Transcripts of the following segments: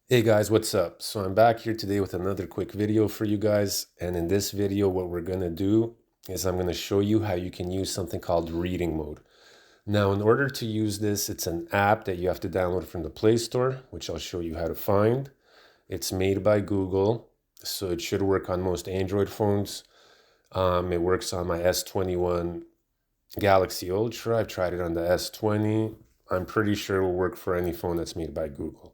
Hey guys, what's up? So I'm back here today with another quick video for you guys. And in this video, what we're gonna do is I'm gonna show you how you can use something called reading mode. Now, in order to use this, it's an app that you have to download from the Play Store, which I'll show you how to find. It's made by Google, so it should work on most Android phones. It works on my S21 Galaxy Ultra. I've tried it on the S20. I'm pretty sure it will work for any phone that's made by Google.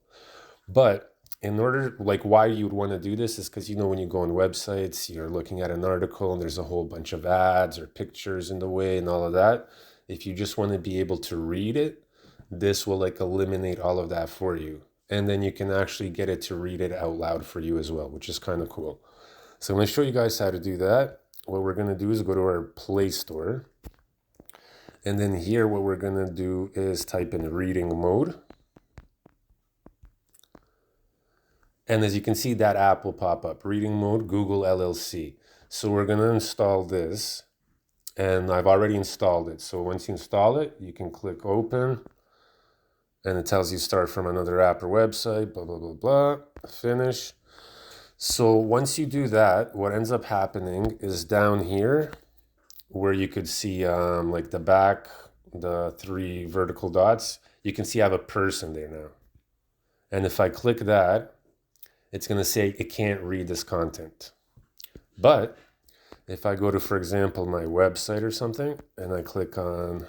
But in order, like why you would want to do this is because, when you go on websites, you're looking at an article and there's a whole bunch of ads or pictures in the way and all of that. If you just want to be able to read it, this will like eliminate all of that for you. And then you can actually get it to read it out loud for you as well, which is kind of cool. So I'm going to show you guys how to do that. What we're going to do is go to our Play Store. And then here, what we're going to do is type in reading mode. And as you can see, that app will pop up, Reading Mode, Google LLC. So we're going to install this, and I've already installed it. So once you install it, you can click open, and it tells you start from another app or website, blah, blah, blah, blah, finish. So once you do that, what ends up happening is down here, where you could see like the back, the 3 vertical dots, you can see I have a person there now. And if I click that, it's going to say it can't read this content. But if I go to, for example, my website or something, and I click on,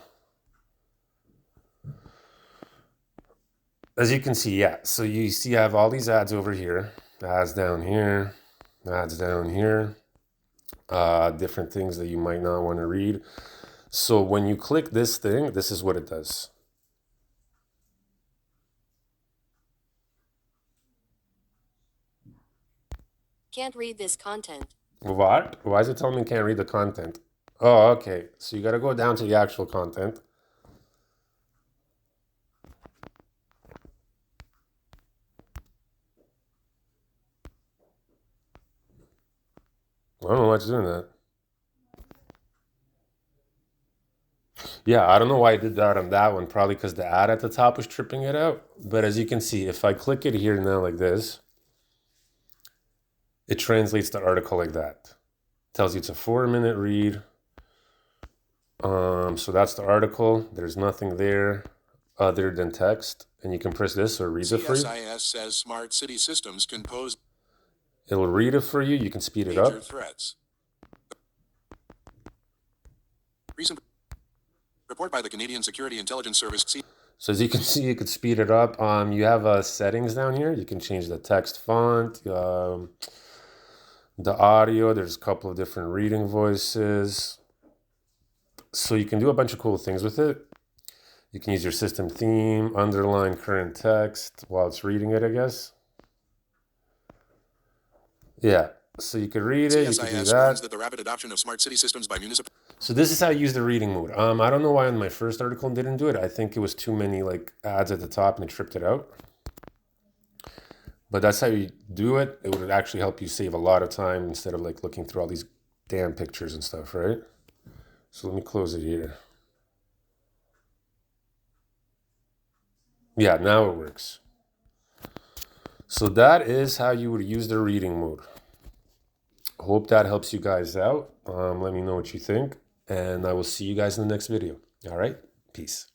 as you can see, yeah. So you see I have all these ads over here, ads down here, ads down here, different things that you might not want to read. So when you click this thing, this is what it does. Can't read this content. What? Why is it telling me can't read the content? Oh, okay. So you got to go down to the actual content. I don't know what's doing that. Yeah, I don't know why I did that on that one. Probably because the ad at the top was tripping it out. But as you can see, if I click it here now like this, it translates the article like that. Tells you it's a 4-minute read. So that's the article. There's nothing there other than text. And you can press this or it reads it for you. CSIS says smart city systems can pose It'll read it for you. You can speed it major up. threats. Recent report by the Canadian Security Intelligence Service. So as you can see, you could speed it up. You have settings down here. You can change the text font, the audio. There's a couple of different reading voices. So you can do a bunch of cool things with it. You can use your system theme, underline current text while it's reading it, I guess. Yeah, so you could read it, you could do CSIS warns that. that the rapid adoption of smart city systems by municipal. So this is how you use the reading mode. I don't know why on my first article it didn't do it. I think it was too many like ads at the top and it tripped it out. But that's how you do it. It would actually help you save a lot of time instead of like looking through all these damn pictures and stuff, right? So let me close it here. Yeah, now it works. So that is how you would use the reading mode. Hope that helps you guys out. Let me know what you think, and I will see you guys in the next video. All right, peace.